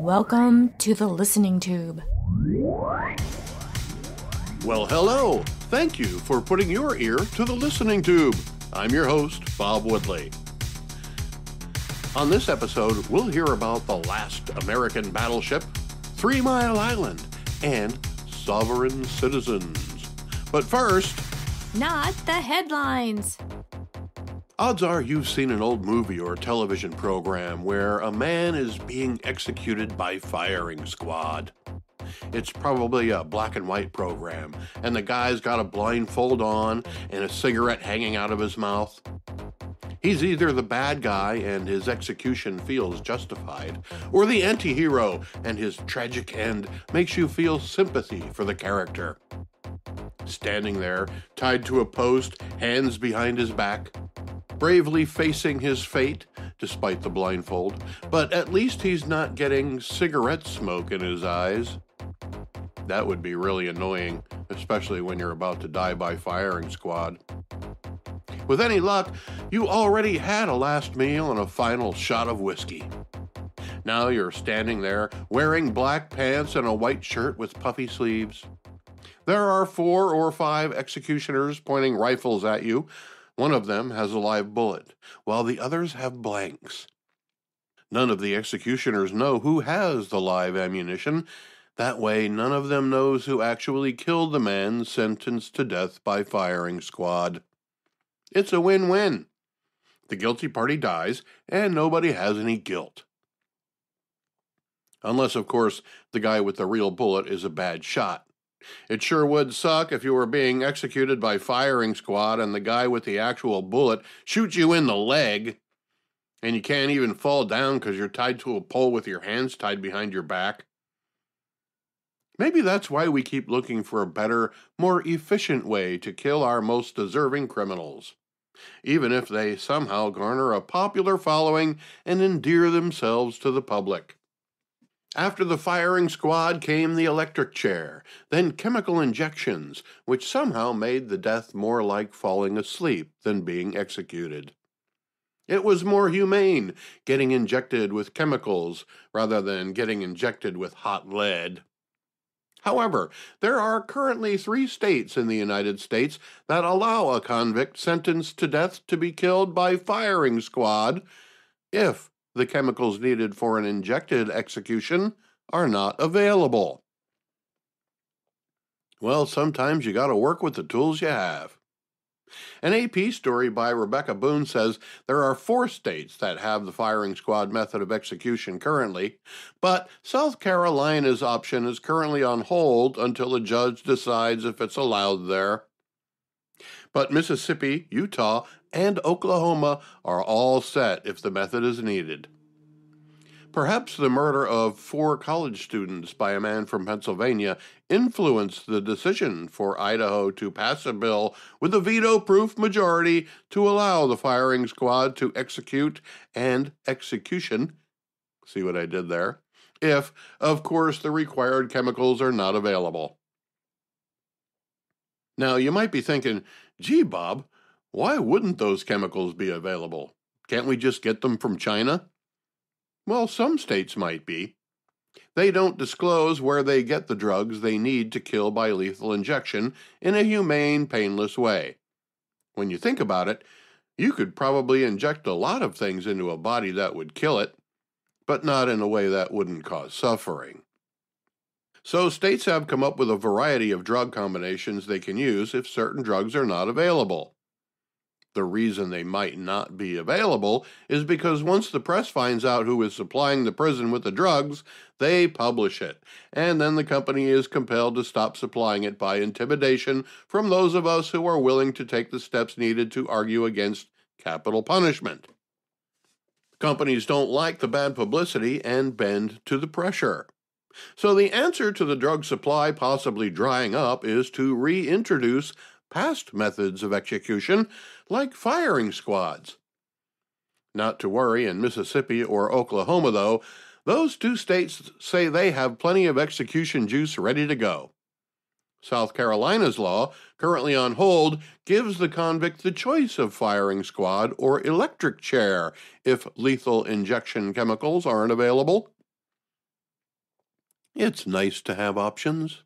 Welcome to the listening tube. Well, hello. Thank you for putting your ear to the listening tube. I'm your host, Bob Woodley. On this episode, we'll hear about the last American battleship, 3 Mile Island, and sovereign citizens. But first, Not the headlines. odds are you've seen an old movie or television program where a man is being executed by firing squad. It's probably a black and white program, and the guy's got a blindfold on and a cigarette hanging out of his mouth. He's either the bad guy and his execution feels justified, or the anti-hero and his tragic end makes you feel sympathy for the character. Standing there, tied to a post, hands behind his back, bravely facing his fate despite the blindfold, but at least he's not getting cigarette smoke in his eyes. That would be really annoying, especially when you're about to die by firing squad. With any luck, you already had a last meal and a final shot of whiskey. Now you're standing there wearing black pants and a white shirt with puffy sleeves. There are 4 or 5 executioners pointing rifles at you. One of them has a live bullet, while the others have blanks. None of the executioners know who has the live ammunition. That way, none of them knows who actually killed the man sentenced to death by firing squad. It's a win-win. The guilty party dies, and nobody has any guilt. Unless, of course, the guy with the real bullet is a bad shot. It sure would suck if you were being executed by firing squad and the guy with the actual bullet shoots you in the leg, and you can't even fall down because you're tied to a pole with your hands tied behind your back. Maybe that's why we keep looking for a better, more efficient way to kill our most deserving criminals, even if they somehow garner a popular following and endear themselves to the public. After the firing squad came the electric chair, then chemical injections, which somehow made the death more like falling asleep than being executed. It was more humane getting injected with chemicals rather than getting injected with hot lead. However, there are currently 3 states in the United States that allow a convict sentenced to death to be killed by firing squad if the chemicals needed for an injected execution are not available. Well, sometimes you got to work with the tools you have. An AP story by Rebecca Boone says there are 4 states that have the firing squad method of execution currently, but South Carolina's option is currently on hold until a judge decides if it's allowed there. But Mississippi, Utah, and Oklahoma are all set if the method is needed. Perhaps the murder of 4 college students by a man from Pennsylvania influenced the decision for Idaho to pass a bill with a veto-proof majority to allow the firing squad to execute and execution, see what I did there, if, of course, the required chemicals are not available. Now, you might be thinking, gee, Bob, why wouldn't those chemicals be available? Can't we just get them from China? Well, some states might be. They don't disclose where they get the drugs they need to kill by lethal injection in a humane, painless way. When you think about it, you could probably inject a lot of things into a body that would kill it, but not in a way that wouldn't cause suffering. So states have come up with a variety of drug combinations they can use if certain drugs are not available. The reason they might not be available is because once the press finds out who is supplying the prison with the drugs, they publish it, and then the company is compelled to stop supplying it by intimidation from those of us who are willing to take the steps needed to argue against capital punishment. Companies don't like the bad publicity and bend to the pressure. So the answer to the drug supply possibly drying up is to reintroduce past methods of execution, like firing squads. Not to worry, in Mississippi or Oklahoma, though, those 2 states say they have plenty of execution juice ready to go. South Carolina's law, currently on hold, gives the convict the choice of firing squad or electric chair if lethal injection chemicals aren't available. It's nice to have options.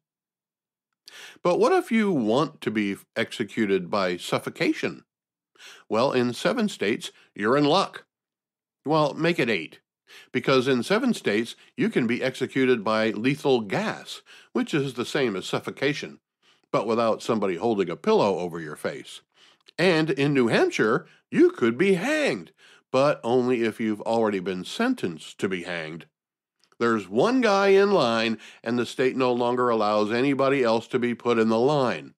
But what if you want to be executed by suffocation? Well, in 7 states, you're in luck. Well, make it 8. Because in 7 states, you can be executed by lethal gas, which is the same as suffocation, but without somebody holding a pillow over your face. And in New Hampshire, you could be hanged, but only if you've already been sentenced to be hanged. There's one guy in line, and the state no longer allows anybody else to be put in the line.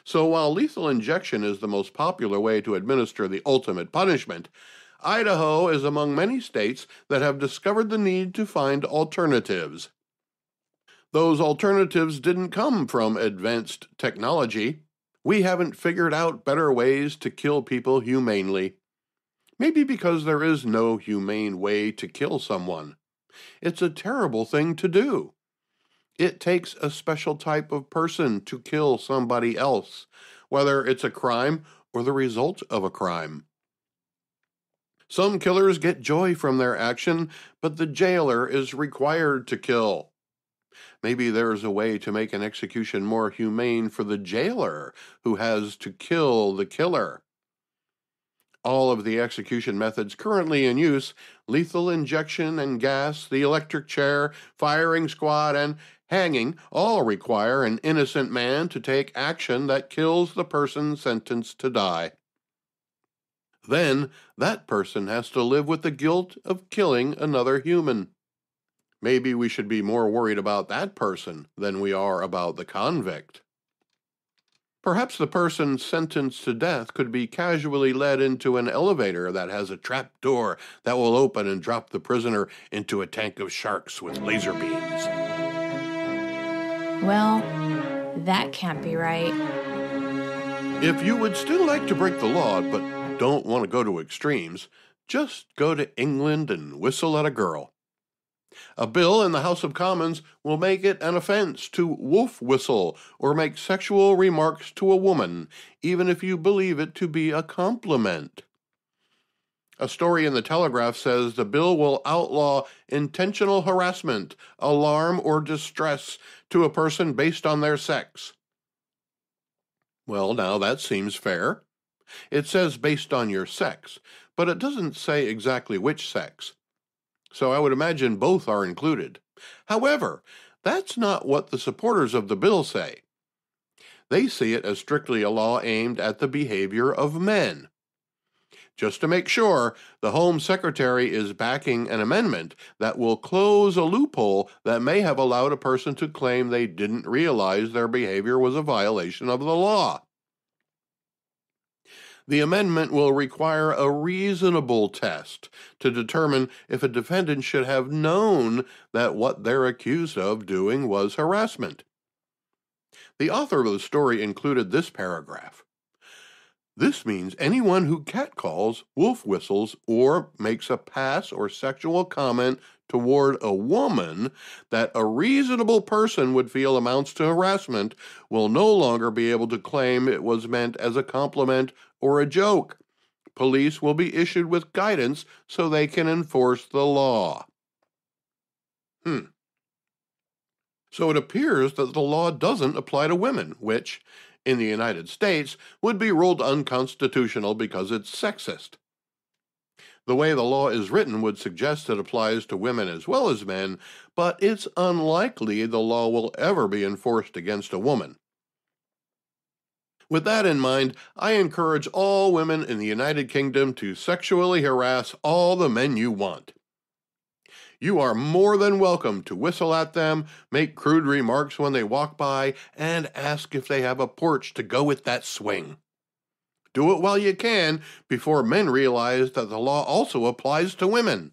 So while lethal injection is the most popular way to administer the ultimate punishment, Idaho is among many states that have discovered the need to find alternatives. Those alternatives didn't come from advanced technology. We haven't figured out better ways to kill people humanely. Maybe because there is no humane way to kill someone. It's a terrible thing to do. It takes a special type of person to kill somebody else, whether it's a crime or the result of a crime. Some killers get joy from their action, but the jailer is required to kill. Maybe there's a way to make an execution more humane for the jailer who has to kill the killer. All of the execution methods currently in use, lethal injection and gas, the electric chair, firing squad, and hanging, all require an innocent man to take action that kills the person sentenced to die. Then, that person has to live with the guilt of killing another human. Maybe we should be more worried about that person than we are about the convict. Perhaps the person sentenced to death could be casually led into an elevator that has a trap door that will open and drop the prisoner into a tank of sharks with laser beams. Well, that can't be right. If you would still like to break the law but don't want to go to extremes, just go to England and whistle at a girl. A bill in the House of Commons will make it an offense to wolf whistle or make sexual remarks to a woman, even if you believe it to be a compliment. A story in the Telegraph says the bill will outlaw intentional harassment, alarm, or distress to a person based on their sex. Well, now that seems fair. It says based on your sex, but it doesn't say exactly which sex. So I would imagine both are included. However, that's not what the supporters of the bill say. They see it as strictly a law aimed at the behavior of men. Just to make sure, the Home Secretary is backing an amendment that will close a loophole that may have allowed a person to claim they didn't realize their behavior was a violation of the law. The amendment will require a reasonable test to determine if a defendant should have known that what they're accused of doing was harassment. The author of the story included this paragraph. This means anyone who catcalls, wolf whistles, or makes a pass or sexual comment toward a woman that a reasonable person would feel amounts to harassment will no longer be able to claim it was meant as a compliment or a joke. Police will be issued with guidance so they can enforce the law. So it appears that the law doesn't apply to women, which, in the United States, would be ruled unconstitutional because it's sexist. The way the law is written would suggest it applies to women as well as men, but it's unlikely the law will ever be enforced against a woman. With that in mind, I encourage all women in the United Kingdom to sexually harass all the men you want. You are more than welcome to whistle at them, make crude remarks when they walk by, and ask if they have a porch to go with that swing. Do it while you can before men realize that the law also applies to women.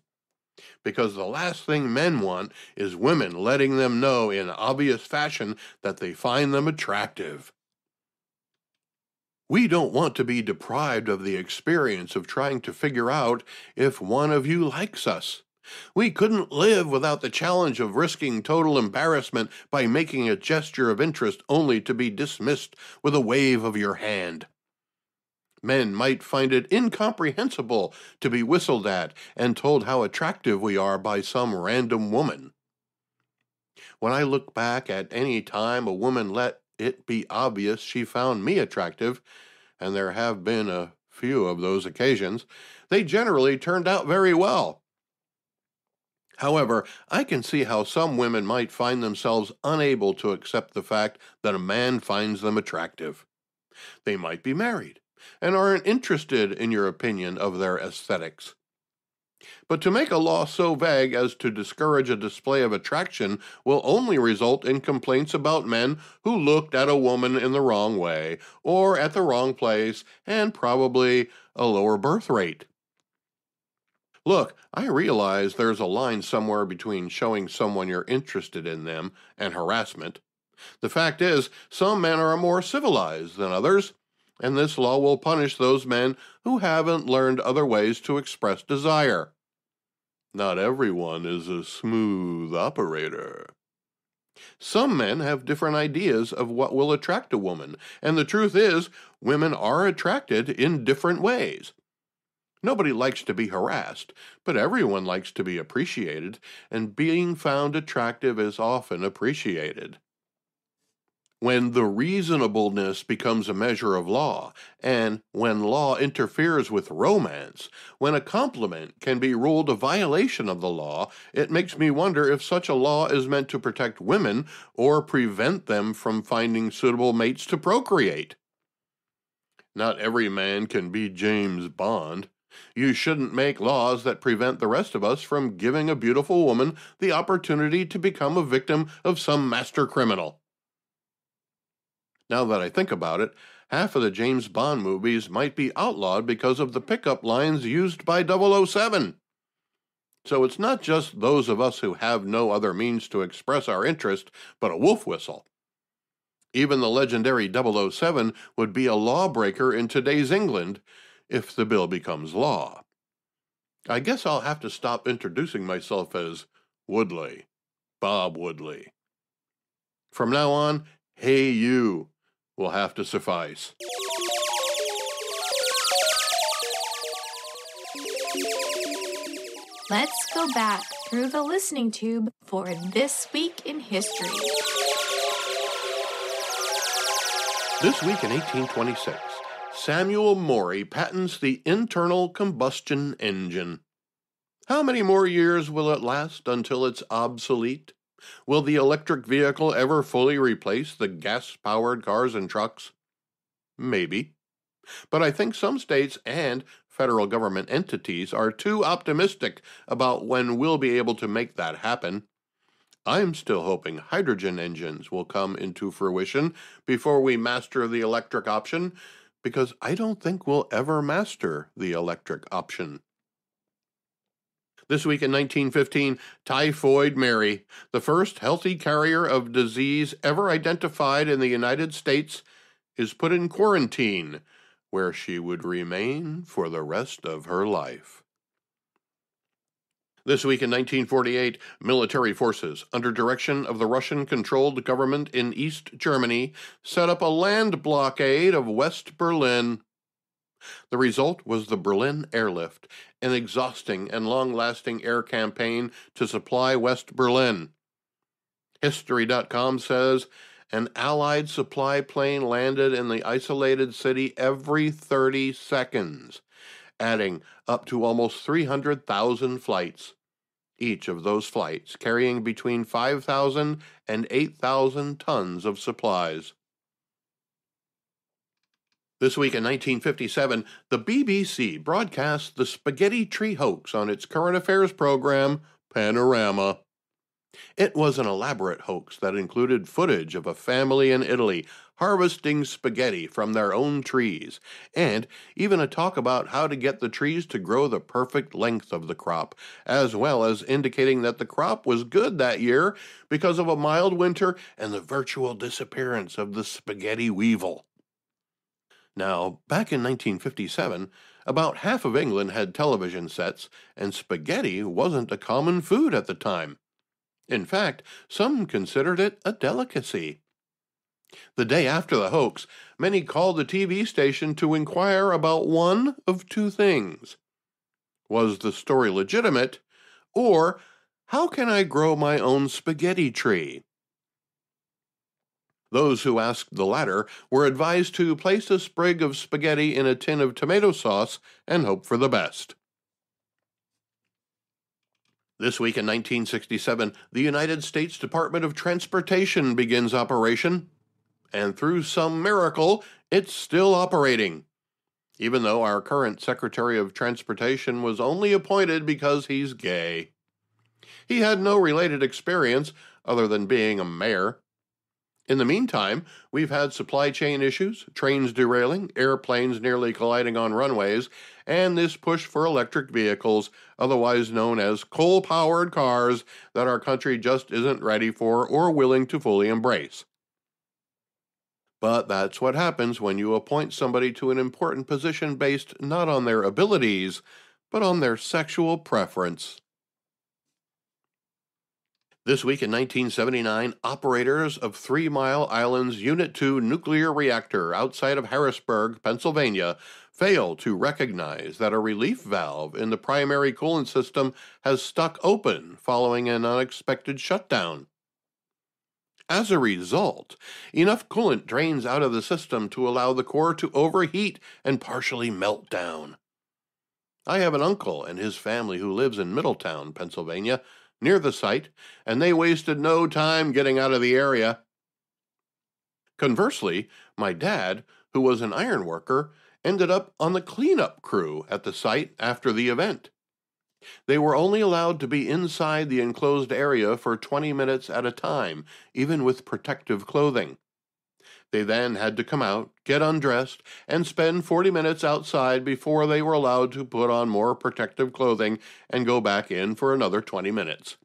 Because the last thing men want is women letting them know in obvious fashion that they find them attractive. We don't want to be deprived of the experience of trying to figure out if one of you likes us. We couldn't live without the challenge of risking total embarrassment by making a gesture of interest only to be dismissed with a wave of your hand. Men might find it incomprehensible to be whistled at and told how attractive we are by some random woman. When I look back at any time a woman let it be obvious she found me attractive, and there have been a few of those occasions, they generally turned out very well. However, I can see how some women might find themselves unable to accept the fact that a man finds them attractive. They might be married and aren't interested in your opinion of their aesthetics. But to make a law so vague as to discourage a display of attraction will only result in complaints about men who looked at a woman in the wrong way or at the wrong place and probably a lower birth rate. Look, I realize there's a line somewhere between showing someone you're interested in them and harassment. The fact is, some men are more civilized than others, and this law will punish those men who haven't learned other ways to express desire. Not everyone is a smooth operator. Some men have different ideas of what will attract a woman, and the truth is, women are attracted in different ways. Nobody likes to be harassed, but everyone likes to be appreciated, and being found attractive is often appreciated. When the reasonableness becomes a measure of law, and when law interferes with romance, when a compliment can be ruled a violation of the law, it makes me wonder if such a law is meant to protect women or prevent them from finding suitable mates to procreate. Not every man can be James Bond. You shouldn't make laws that prevent the rest of us from giving a beautiful woman the opportunity to become a victim of some master criminal. Now that I think about it, half of the James Bond movies might be outlawed because of the pickup lines used by 007. So it's not just those of us who have no other means to express our interest but a wolf whistle. Even the legendary 007 would be a lawbreaker in today's England if the bill becomes law. I guess I'll have to stop introducing myself as Woodley, Bob Woodley. From now on, hey you will have to suffice. Let's go back through the listening tube for This Week in History. This week in 1826, Samuel Morey patents the internal combustion engine. How many more years will it last until it's obsolete? Will the electric vehicle ever fully replace the gas-powered cars and trucks? Maybe. But I think some states and federal government entities are too optimistic about when we'll be able to make that happen. I'm still hoping hydrogen engines will come into fruition before we master the electric option, because I don't think we'll ever master the electric option. This week in 1915, Typhoid Mary, the first healthy carrier of disease ever identified in the United States, is put in quarantine, where she would remain for the rest of her life. This week in 1948, military forces, under direction of the Russian-controlled government in East Germany, set up a land blockade of West Berlin. The result was the Berlin Airlift, an exhausting and long-lasting air campaign to supply West Berlin. History.com says, an Allied supply plane landed in the isolated city every 30 seconds, adding up to almost 300,000 flights. Each of those flights carrying between 5,000 and 8,000 tons of supplies. This week in 1957, the BBC broadcast the spaghetti tree hoax on its current affairs program, Panorama. It was an elaborate hoax that included footage of a family in Italy harvesting spaghetti from their own trees, and even a talk about how to get the trees to grow the perfect length of the crop, as well as indicating that the crop was good that year because of a mild winter and the virtual disappearance of the spaghetti weevil. Now, back in 1957, about half of England had television sets, and spaghetti wasn't a common food at the time. In fact, some considered it a delicacy. The day after the hoax, many called the TV station to inquire about one of two things. Was the story legitimate, or How can I grow my own spaghetti tree? Those who asked the latter were advised to place a sprig of spaghetti in a tin of tomato sauce and hope for the best. This week in 1967, the United States Department of Transportation begins operation, and through some miracle, it's still operating, even though our current Secretary of Transportation was only appointed because he's gay. He had no related experience other than being a mayor. In the meantime, we've had supply chain issues, trains derailing, airplanes nearly colliding on runways, and this push for electric vehicles, otherwise known as coal-powered cars, that our country just isn't ready for or willing to fully embrace. But that's what happens when you appoint somebody to an important position based not on their abilities, but on their sexual preference. This week in 1979, operators of 3 Mile Island's Unit 2 nuclear reactor outside of Harrisburg, Pennsylvania, failed to recognize that a relief valve in the primary coolant system has stuck open following an unexpected shutdown. As a result, enough coolant drains out of the system to allow the core to overheat and partially melt down. I have an uncle and his family who lives in Middletown, Pennsylvania, near the site, and they wasted no time getting out of the area. Conversely, my dad, who was an iron worker, ended up on the cleanup crew at the site after the event. They were only allowed to be inside the enclosed area for 20 minutes at a time, even with protective clothing. They then had to come out, get undressed, and spend 40 minutes outside before they were allowed to put on more protective clothing and go back in for another 20 minutes.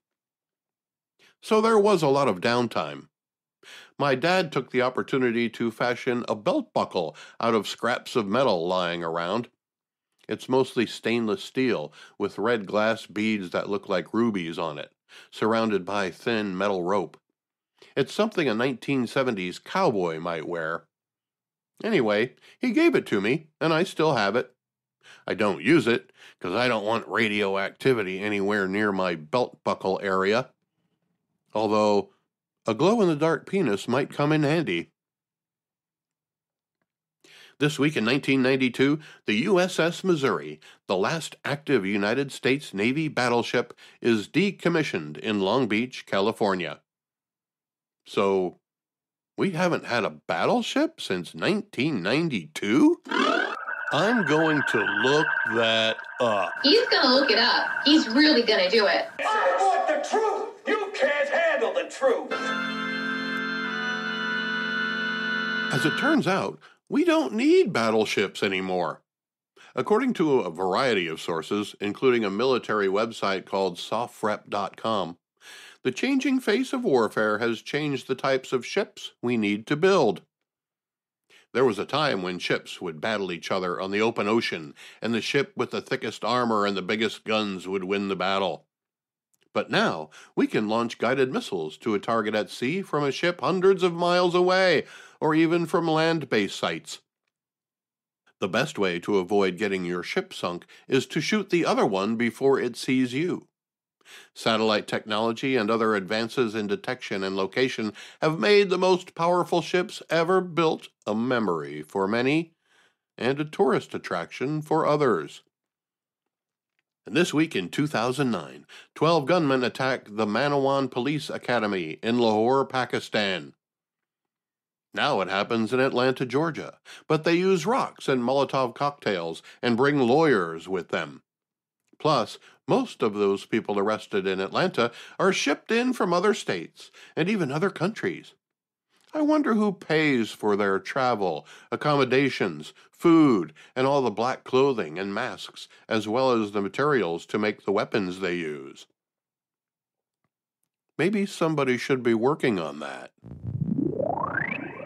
So there was a lot of downtime. My dad took the opportunity to fashion a belt buckle out of scraps of metal lying around. It's mostly stainless steel with red glass beads that look like rubies on it, surrounded by thin metal rope. It's something a 1970s cowboy might wear. Anyway, he gave it to me, and I still have it. I don't use it, because I don't want radioactivity anywhere near my belt buckle area. Although, a glow-in-the-dark penis might come in handy. This week in 1992, the USS Missouri, the last active United States Navy battleship, is decommissioned in Long Beach, California. So, we haven't had a battleship since 1992? I'm going to look that up. He's gonna look it up. He's really gonna do it. I want the truth! You can't handle the truth! As it turns out, we don't need battleships anymore. According to a variety of sources, including a military website called sofrep.com, the changing face of warfare has changed the types of ships we need to build. There was a time when ships would battle each other on the open ocean, and the ship with the thickest armor and the biggest guns would win the battle. But now, we can launch guided missiles to a target at sea from a ship hundreds of miles away, or even from land-based sites. The best way to avoid getting your ship sunk is to shoot the other one before it sees you. Satellite technology and other advances in detection and location have made the most powerful ships ever built a memory for many and a tourist attraction for others. And this week in 2009, 12 gunmen attacked the Manawan Police Academy in Lahore, Pakistan. Now it happens in Atlanta, Georgia, but they use rocks and Molotov cocktails and bring lawyers with them. Plus, most of those people arrested in Atlanta are shipped in from other states and even other countries. I wonder who pays for their travel, accommodations, food, and all the black clothing and masks, as well as the materials to make the weapons they use. Maybe somebody should be working on that.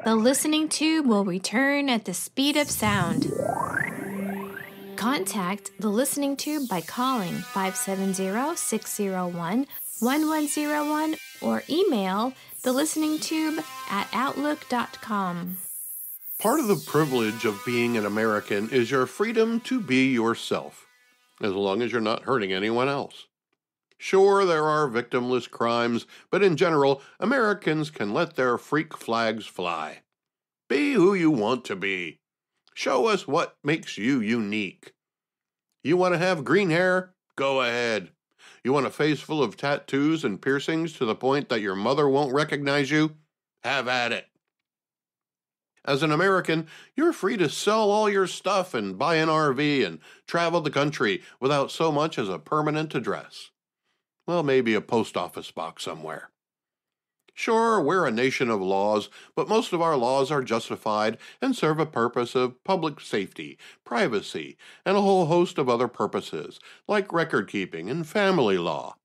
The listening tube will return at the speed of sound. Contact the listening tube by calling 570-601-1101 or email thelisteningtube@outlook.com. Part of the privilege of being an American is your freedom to be yourself, as long as you're not hurting anyone else. Sure, there are victimless crimes, but in general, Americans can let their freak flags fly. Be who you want to be. Show us what makes you unique. You want to have green hair? Go ahead. You want a face full of tattoos and piercings to the point that your mother won't recognize you? Have at it. As an American, you're free to sell all your stuff and buy an RV and travel the country without so much as a permanent address. Well, maybe a post office box somewhere. Sure, we're a nation of laws, but most of our laws are justified and serve a purpose of public safety, privacy, and a whole host of other purposes, like record keeping and family law.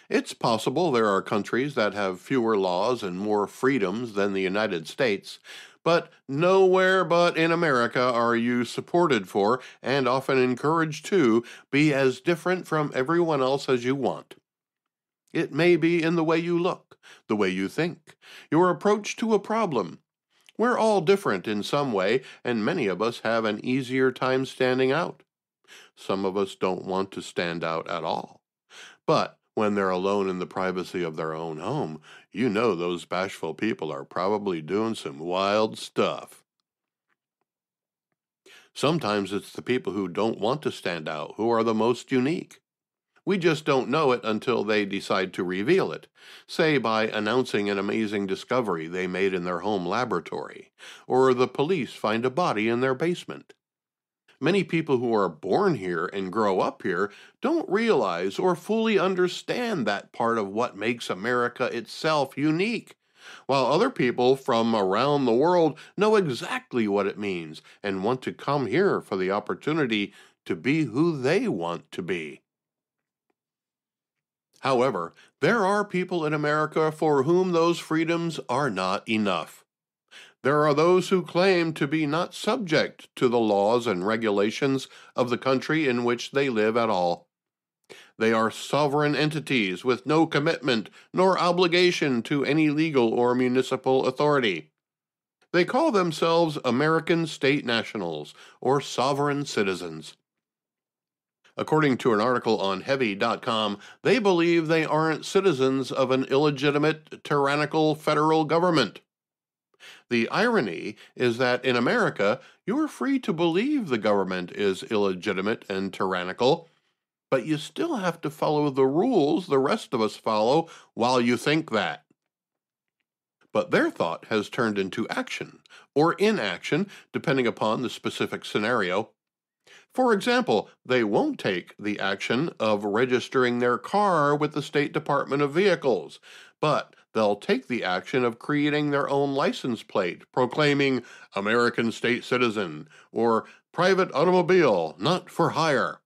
It's possible there are countries that have fewer laws and more freedoms than the United States, but nowhere but in America are you supported for, and often encouraged to, be as different from everyone else as you want. It may be in the way you look, the way you think, your approach to a problem. We're all different in some way, and many of us have an easier time standing out. Some of us don't want to stand out at all. But when they're alone in the privacy of their own home, you know those bashful people are probably doing some wild stuff. Sometimes it's the people who don't want to stand out who are the most unique. We just don't know it until they decide to reveal it, say by announcing an amazing discovery they made in their home laboratory, or the police find a body in their basement. Many people who are born here and grow up here don't realize or fully understand that part of what makes America itself unique, while other people from around the world know exactly what it means and want to come here for the opportunity to be who they want to be. However, there are people in America for whom those freedoms are not enough. There are those who claim to be not subject to the laws and regulations of the country in which they live at all. They are sovereign entities with no commitment nor obligation to any legal or municipal authority. They call themselves American state nationals or sovereign citizens. According to an article on Heavy.com, they believe they aren't citizens of an illegitimate, tyrannical federal government. The irony is that in America, you're free to believe the government is illegitimate and tyrannical, but you still have to follow the rules the rest of us follow while you think that. But their thought has turned into action, or inaction, depending upon the specific scenario. For example, they won't take the action of registering their car with the State Department of Vehicles, but they'll take the action of creating their own license plate, proclaiming American state citizen or private automobile, not for hire.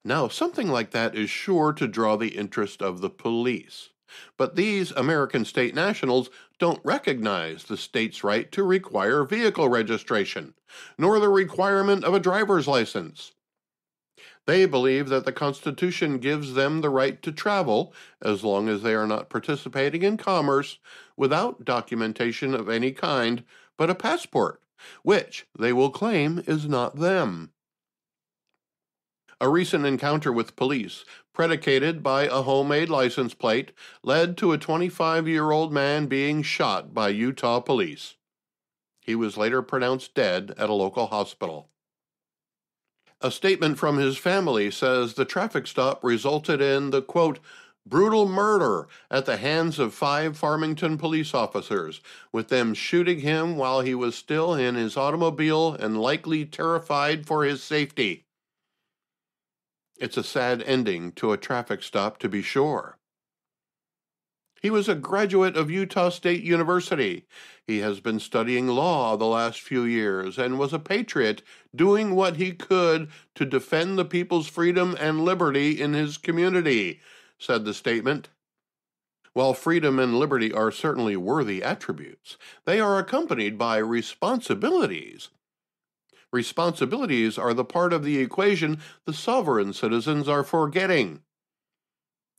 Now, something like that is sure to draw the interest of the police. But these American state nationals don't recognize the state's right to require vehicle registration, nor the requirement of a driver's license. They believe that the Constitution gives them the right to travel, as long as they are not participating in commerce, without documentation of any kind but a passport, which they will claim is not them. A recent encounter with police, predicated by a homemade license plate, led to a 25-year-old man being shot by Utah police. He was later pronounced dead at a local hospital. A statement from his family says the traffic stop resulted in the, quote, brutal murder at the hands of 5 Farmington police officers, with them shooting him while he was still in his automobile and likely terrified for his safety. It's a sad ending to a traffic stop, to be sure. He was a graduate of Utah State University. He has been studying law the last few years and was a patriot doing what he could to defend the people's freedom and liberty in his community, said the statement. While freedom and liberty are certainly worthy attributes, they are accompanied by responsibilities. Responsibilities are the part of the equation the sovereign citizens are forgetting.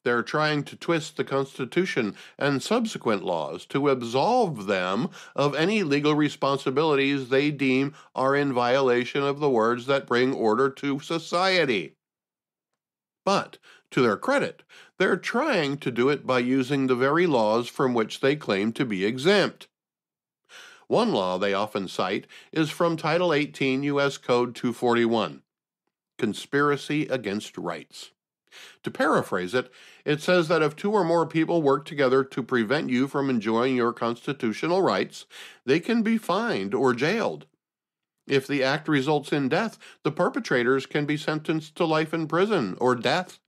They're trying to twist the Constitution and subsequent laws to absolve them of any legal responsibilities they deem are in violation of the words that bring order to society. But, to their credit, they're trying to do it by using the very laws from which they claim to be exempt. One law they often cite is from Title 18 U.S. Code 241, Conspiracy Against Rights. To paraphrase it, it says that if two or more people work together to prevent you from enjoying your constitutional rights, they can be fined or jailed. If the act results in death, the perpetrators can be sentenced to life in prison or death.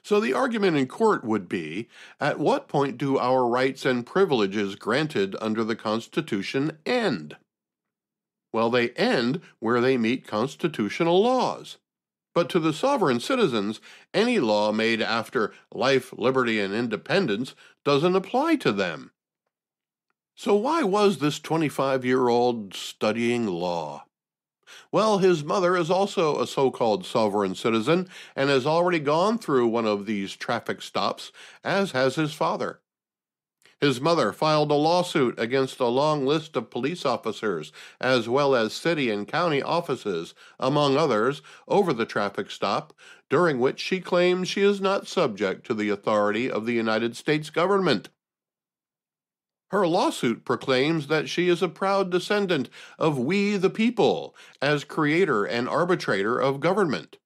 So the argument in court would be, at what point do our rights and privileges granted under the Constitution end? Well, they end where they meet constitutional laws. But to the sovereign citizens, any law made after life, liberty, and independence doesn't apply to them. So why was this 25-year-old studying law? Well, his mother is also a so-called sovereign citizen and has already gone through one of these traffic stops, as has his father. His mother filed a lawsuit against a long list of police officers, as well as city and county offices, among others, over the traffic stop, during which she claims she is not subject to the authority of the United States government. Her lawsuit proclaims that she is a proud descendant of we the people, as creator and arbitrator of government,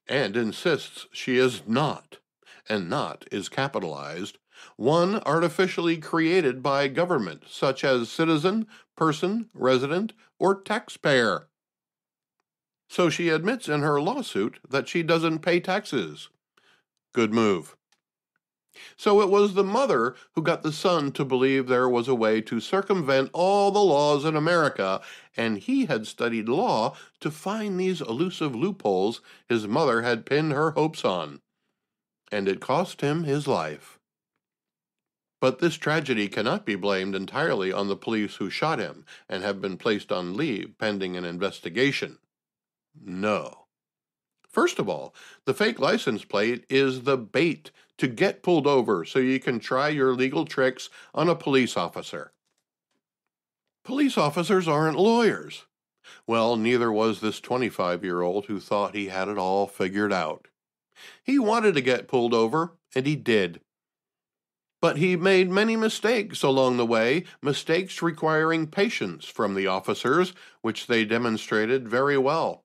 and insists she is not, and not is capitalized, one artificially created by government, such as citizen, person, resident, or taxpayer. So she admits in her lawsuit that she doesn't pay taxes. Good move. So it was the mother who got the son to believe there was a way to circumvent all the laws in America, and he had studied law to find these elusive loopholes his mother had pinned her hopes on. And it cost him his life. But this tragedy cannot be blamed entirely on the police who shot him and have been placed on leave pending an investigation. No. First of all, the fake license plate is the bait to get pulled over so you can try your legal tricks on a police officer. Police officers aren't lawyers. Well, neither was this 25-year-old who thought he had it all figured out. He wanted to get pulled over, and he did. But he made many mistakes along the way, mistakes requiring patience from the officers, which they demonstrated very well.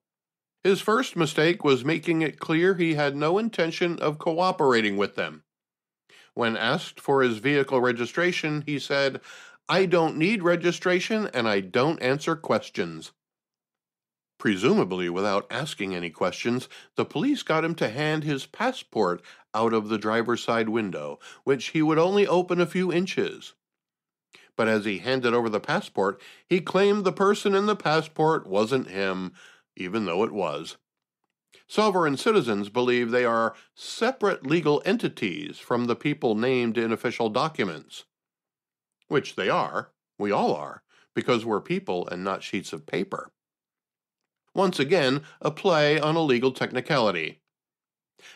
His first mistake was making it clear he had no intention of cooperating with them. When asked for his vehicle registration, he said, "I don't need registration and I don't answer questions." Presumably without asking any questions, the police got him to hand his passport out of the driver's side window, which he would only open a few inches. But as he handed over the passport, he claimed the person in the passport wasn't him, even though it was. Sovereign citizens believe they are separate legal entities from the people named in official documents. Which they are, we all are, because we're people and not sheets of paper. Once again, a play on a legal technicality.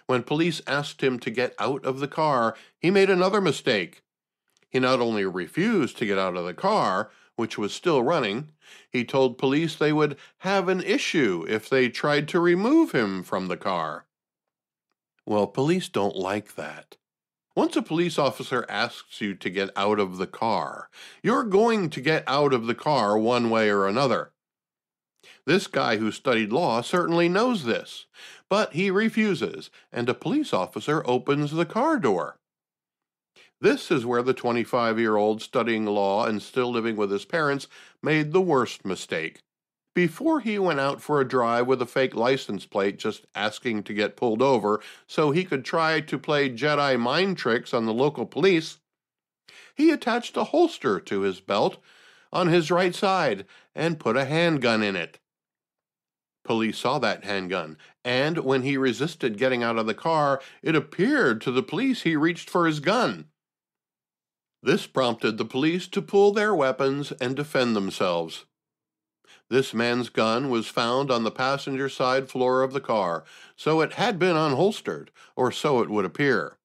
When police asked him to get out of the car, he made another mistake. He not only refused to get out of the car, which was still running, he told police they would have an issue if they tried to remove him from the car. Well, police don't like that. Once a police officer asks you to get out of the car, you're going to get out of the car one way or another. This guy who studied law certainly knows this, but he refuses, and a police officer opens the car door. This is where the 25-year-old studying law and still living with his parents made the worst mistake. Before he went out for a drive with a fake license plate just asking to get pulled over so he could try to play Jedi mind tricks on the local police, he attached a holster to his belt on his right side and put a handgun in it. Police saw that handgun, and when he resisted getting out of the car, it appeared to the police he reached for his gun. This prompted the police to pull their weapons and defend themselves. This man's gun was found on the passenger side floor of the car, so it had been unholstered, or so it would appear.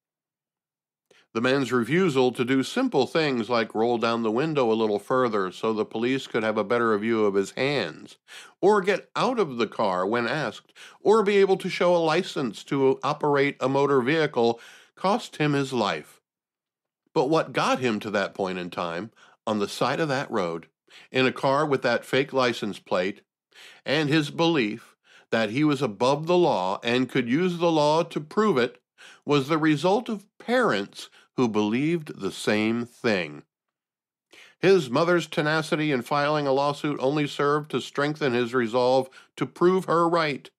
The man's refusal to do simple things like roll down the window a little further so the police could have a better view of his hands, or get out of the car when asked, or be able to show a license to operate a motor vehicle cost him his life. But what got him to that point in time, on the side of that road, in a car with that fake license plate, and his belief that he was above the law and could use the law to prove it, was the result of parents who believed the same thing. His mother's tenacity in filing a lawsuit only served to strengthen his resolve to prove her right,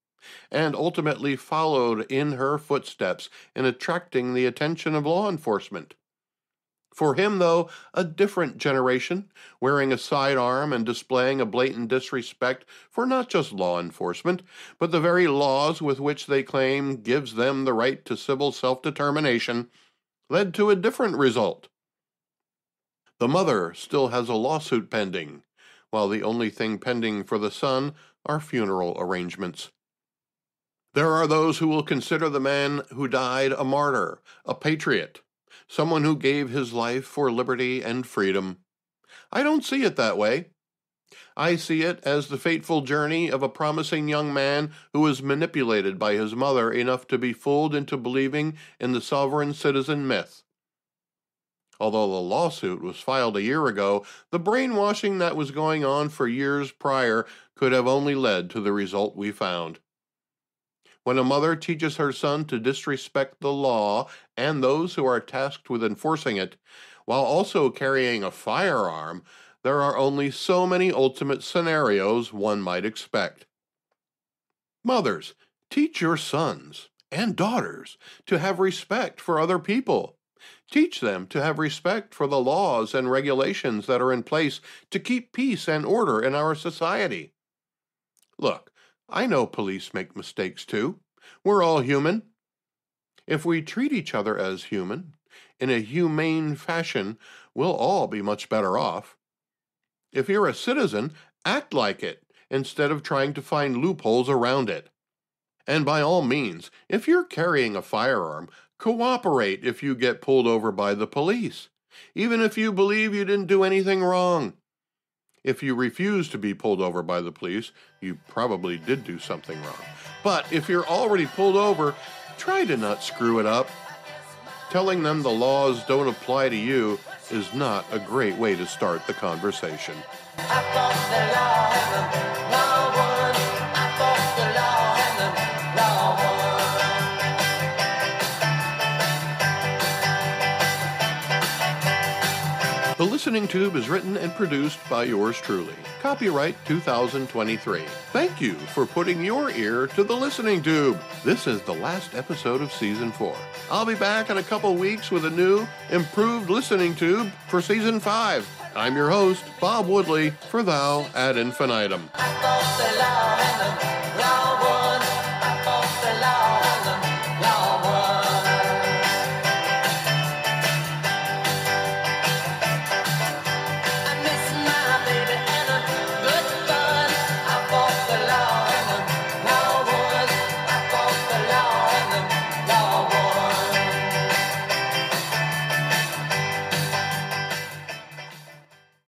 and ultimately followed in her footsteps in attracting the attention of law enforcement. For him, though, a different generation, wearing a sidearm and displaying a blatant disrespect for not just law enforcement, but the very laws with which they claim gives them the right to civil self-determination, led to a different result. The mother still has a lawsuit pending, while the only thing pending for the son are funeral arrangements. There are those who will consider the man who died a martyr, a patriot, someone who gave his life for liberty and freedom. I don't see it that way. I see it as the fateful journey of a promising young man who was manipulated by his mother enough to be fooled into believing in the sovereign citizen myth. Although the lawsuit was filed a year ago, the brainwashing that was going on for years prior could have only led to the result we found. When a mother teaches her son to disrespect the law and those who are tasked with enforcing it, while also carrying a firearm, there are only so many ultimate scenarios one might expect. Mothers, teach your sons and daughters to have respect for other people. Teach them to have respect for the laws and regulations that are in place to keep peace and order in our society. Look, I know police make mistakes too. We're all human. If we treat each other as human, in a humane fashion, we'll all be much better off. If you're a citizen, act like it, instead of trying to find loopholes around it. And by all means, if you're carrying a firearm, cooperate if you get pulled over by the police, even if you believe you didn't do anything wrong. If you refuse to be pulled over by the police, you probably did do something wrong. But if you're already pulled over, try to not screw it up. Telling them the laws don't apply to you is not a great way to start the conversation. I thought the law and the law won. I thought the law and the law won. The Listening Tube is written and produced by yours truly. Copyright 2023. Thank you for putting your ear to the Listening Tube. This is the last episode of Season 4. I'll be back in a couple weeks with a new, improved Listening Tube for Season 5. I'm your host, Bob Woodley, for Thou ad Infinitum. I thought the law and the law won.